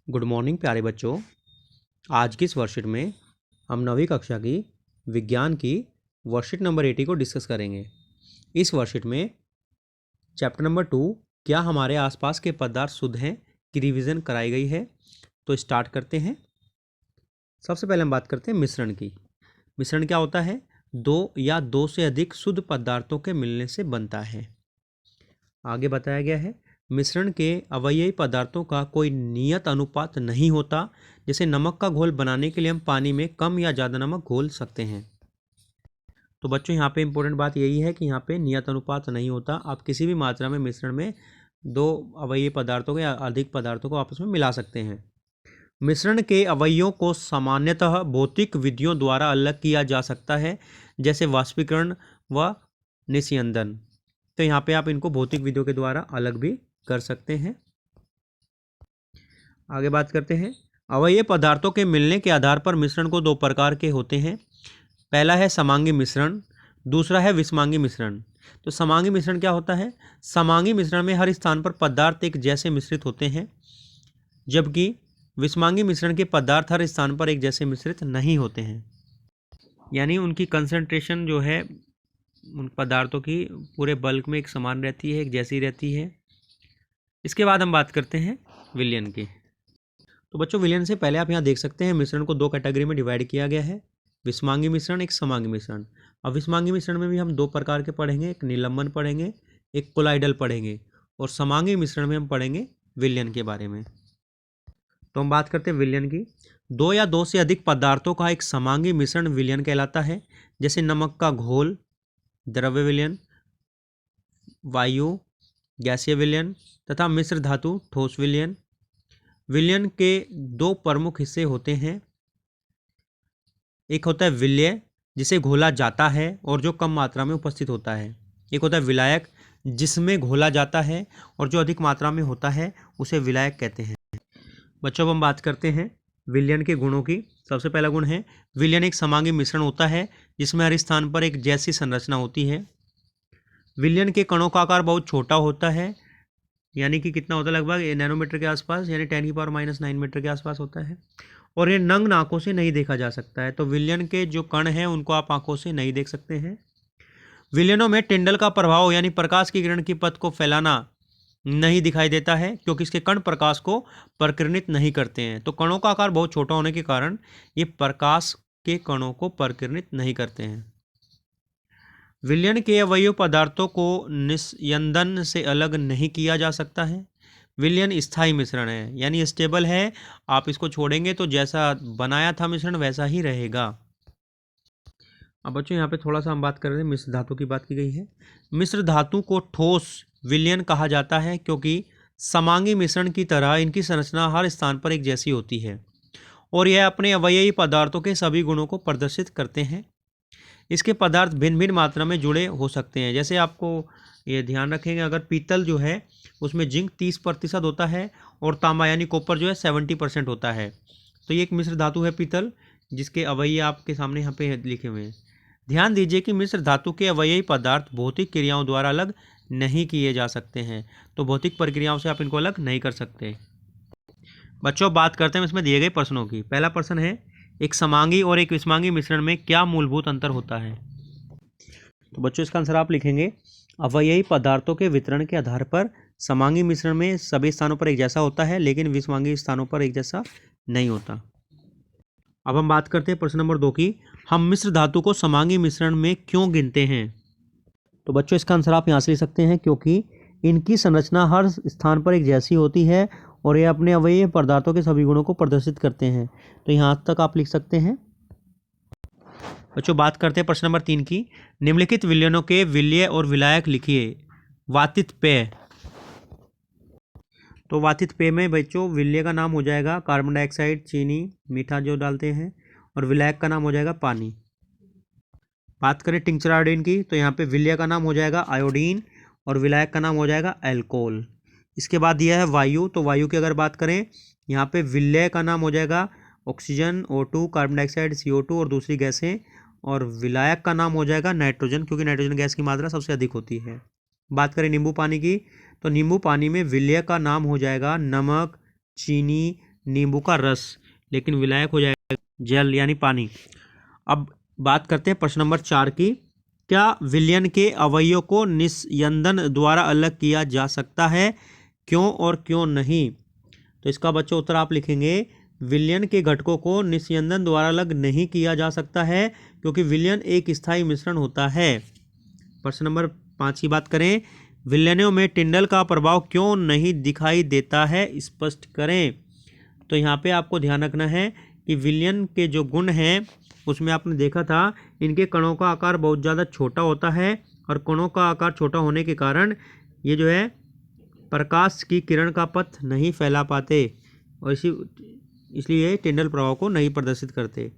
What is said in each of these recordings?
Good morning प्यारे बच्चों। आज की इस वर्कशीट में हम 9वीं कक्षा की विज्ञान की वर्कशीट नंबर 80 को डिस्कस करेंगे। इस वर्कशीट में चैप्टर नंबर 2 क्या हमारे आसपास के पदार्थ शुद्ध हैं की रिवीजन कराई गई है। तो स्टार्ट करते हैं। सबसे पहले हम बात करते हैं मिश्रण की। मिश्रण क्या होता है? दो या दो से अधिक शुद्ध पदार्थों के मिलने से बनता है। आगे बताया गया है मिश्रण के अवयवी पदार्थों का कोई नियत अनुपात नहीं होता। जैसे नमक का घोल बनाने के लिए हम पानी में कम या ज़्यादा नमक घोल सकते हैं। तो बच्चों यहाँ पे इंपॉर्टेंट बात यही है कि यहाँ पे नियत अनुपात नहीं होता। आप किसी भी मात्रा में मिश्रण में दो अवयवी पदार्थों को या अधिक पदार्थों को आपस में मिला सकते हैं। मिश्रण के अवयवों को सामान्यतः भौतिक विधियों द्वारा अलग किया जा सकता है, जैसे वाष्पीकरण व निस्यंदन। तो यहाँ पे आप इनको भौतिक विधियों के द्वारा अलग भी कर सकते हैं। आगे बात करते हैं अवयव पदार्थों के मिलने के आधार पर मिश्रण को दो प्रकार के होते हैं। पहला है समांगी मिश्रण, दूसरा है विषमांगी मिश्रण। तो समांगी मिश्रण क्या होता है? समांगी मिश्रण में हर स्थान पर पदार्थ एक जैसे मिश्रित होते हैं, जबकि विषमांगी मिश्रण के पदार्थ हर स्थान पर एक जैसे मिश्रित नहीं होते हैं। यानी उनकी कंसंट्रेशन जो है उन पदार्थों की पूरे बल्क में एक समान रहती है, एक जैसी रहती है। इसके बाद हम बात करते हैं विलयन की। तो बच्चों विलयन से पहले आप यहाँ देख सकते हैं मिश्रण को दो कैटेगरी में डिवाइड किया गया है, विषमांगी मिश्रण, एक समांगी मिश्रण। अब विषमांगी मिश्रण में भी हम दो प्रकार के पढ़ेंगे, एक निलंबन पढ़ेंगे, एक कोलाइडल पढ़ेंगे, और समांगी मिश्रण में हम पढ़ेंगे विलयन के बारे में। तो हम बात करते हैं विलयन की। दो या दो से अधिक पदार्थों का एक समांगी मिश्रण विलयन कहलाता है, जैसे नमक का घोल द्रव्य विलयन, वायु गैसीय विलयन तथा मिश्र धातु ठोस विलयन। विलयन के दो प्रमुख हिस्से होते हैं। एक होता है विलय, जिसे घोला जाता है और जो कम मात्रा में उपस्थित होता है। एक होता है विलायक, जिसमें घोला जाता है और जो अधिक मात्रा में होता है उसे विलायक कहते हैं। बच्चों अब हम बात करते हैं विलयन के गुणों की। सबसे पहला गुण है विलयन एक समांगी मिश्रण होता है जिसमें हर स्थान पर एक जैसी संरचना होती है। विलयन के कणों का आकार बहुत छोटा होता है, यानी कि कितना होता है? लगभग नैनोमीटर के आसपास, यानी 10⁻⁹ मीटर के आसपास होता है। और ये नग्न आंखों से नहीं देखा जा सकता है। तो विलयन के जो कण हैं उनको आप आंखों से नहीं देख सकते हैं। विलयनों में टिंडल का प्रभाव यानी प्रकाश की किरण की पथ को फैलाना नहीं दिखाई देता है, क्योंकि इसके कण प्रकाश को प्रकीर्णित नहीं करते हैं। तो कणों का आकार बहुत छोटा होने के कारण ये प्रकाश के कणों को प्रकीर्णित नहीं करते हैं। विलयन के अवयव पदार्थों को निस्यंदन से अलग नहीं किया जा सकता है। विलयन स्थायी मिश्रण है, यानी स्टेबल है। आप इसको छोड़ेंगे तो जैसा बनाया था मिश्रण वैसा ही रहेगा। अब बच्चों यहाँ पे थोड़ा सा हम बात कर रहे हैं मिश्र धातु की बात की गई है। मिश्र धातु को ठोस विलयन कहा जाता है, क्योंकि समांगी मिश्रण की तरह इनकी संरचना हर स्थान पर एक जैसी होती है और यह अपने अवयवी पदार्थों के सभी गुणों को प्रदर्शित करते हैं। इसके पदार्थ भिन्न भिन्न मात्रा में जुड़े हो सकते हैं। जैसे आपको ये ध्यान रखेंगे, अगर पीतल जो है उसमें जिंक 30% होता है और तांबा यानी कॉपर जो है 70% होता है। तो ये एक मिश्र धातु है पीतल, जिसके अवयव आपके सामने यहाँ पे लिखे हुए हैं। ध्यान दीजिए कि मिश्र धातु के अवयवी पदार्थ भौतिक क्रियाओं द्वारा अलग नहीं किए जा सकते हैं। तो भौतिक प्रक्रियाओं से आप इनको अलग नहीं कर सकते। बच्चों बात करते हैं इसमें दिए गए प्रश्नों की। पहला प्रश्न है एक समांगी और एक विषमांगी मिश्रण में क्या मूलभूत अंतर होता है? तो बच्चों इसका आंसर आप लिखेंगे अवयवी पदार्थों के वितरण के आधार पर समांगी मिश्रण में सभी स्थानों पर एक जैसा होता है, लेकिन विषमांगी स्थानों पर एक जैसा नहीं होता। अब हम बात करते हैं प्रश्न नंबर 2 की। हम मिश्र धातु को समांगी मिश्रण में क्यों गिनते हैं? तो बच्चों इसका आंसर आप यहाँ से लिख सकते हैं क्योंकि इनकी संरचना हर स्थान पर एक जैसी होती है और ये अपने अवयवी पदार्थों के सभी गुणों को प्रदर्शित करते हैं। तो यहाँ तक आप लिख सकते हैं। बच्चों बात करते हैं प्रश्न नंबर 3 की। निम्नलिखित विलयनों के विलय और विलायक लिखिए। वातित पेय। तो वातित पेय में बच्चों विलय का नाम हो जाएगा कार्बन डाइऑक्साइड, चीनी, मीठा जो डालते हैं, और विलायक का नाम हो जाएगा पानी। बात करें टिंचर आयोडीन की, तो यहाँ पे विलय का नाम हो जाएगा आयोडीन और विलायक का नाम हो जाएगा एल्कोहल। इसके बाद दिया है वायु। तो वायु की अगर बात करें, यहाँ पे विलय का नाम हो जाएगा oxygen O2, carbon dioxide CO2 और दूसरी गैसें, और विलायक का नाम हो जाएगा नाइट्रोजन, क्योंकि नाइट्रोजन गैस की मात्रा सबसे अधिक होती है। बात करें नींबू पानी की, तो नींबू पानी में विलय का नाम हो जाएगा नमक, चीनी, नींबू का रस, लेकिन विलायक हो जाएगा जल यानी पानी। अब बात करते हैं प्रश्न नंबर 4 की। क्या विलयन के अवयवों को निस्यंदन द्वारा अलग किया जा सकता है, क्यों और क्यों नहीं? तो इसका बच्चों उत्तर आप लिखेंगे, विलयन के घटकों को निस्यंदन द्वारा अलग नहीं किया जा सकता है, क्योंकि विलयन एक स्थायी मिश्रण होता है। प्रश्न नंबर 5 की बात करें, विलयनों में टिंडल का प्रभाव क्यों नहीं दिखाई देता है, स्पष्ट करें। तो यहाँ पे आपको ध्यान रखना है कि विलयन के जो गुण हैं उसमें आपने देखा था इनके कणों का आकार बहुत ज़्यादा छोटा होता है, और कणों का आकार छोटा होने के कारण ये जो है प्रकाश की किरण का पथ नहीं फैला पाते, और इसलिए टिंडल प्रभाव को नहीं प्रदर्शित करते।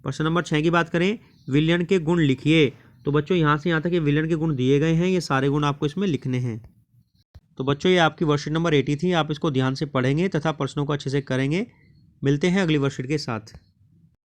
प्रश्न नंबर 6 की बात करें, विलयन के गुण लिखिए। तो बच्चों यहाँ से यहाँ तक ये विलयन के गुण दिए गए हैं, ये सारे गुण आपको इसमें लिखने हैं। तो बच्चों ये आपकी वर्कशीट नंबर 80 थी, आप इसको ध्यान से पढ़ेंगे तथा प्रश्नों को अच्छे से करेंगे। मिलते हैं अगली वर्कशीट के साथ।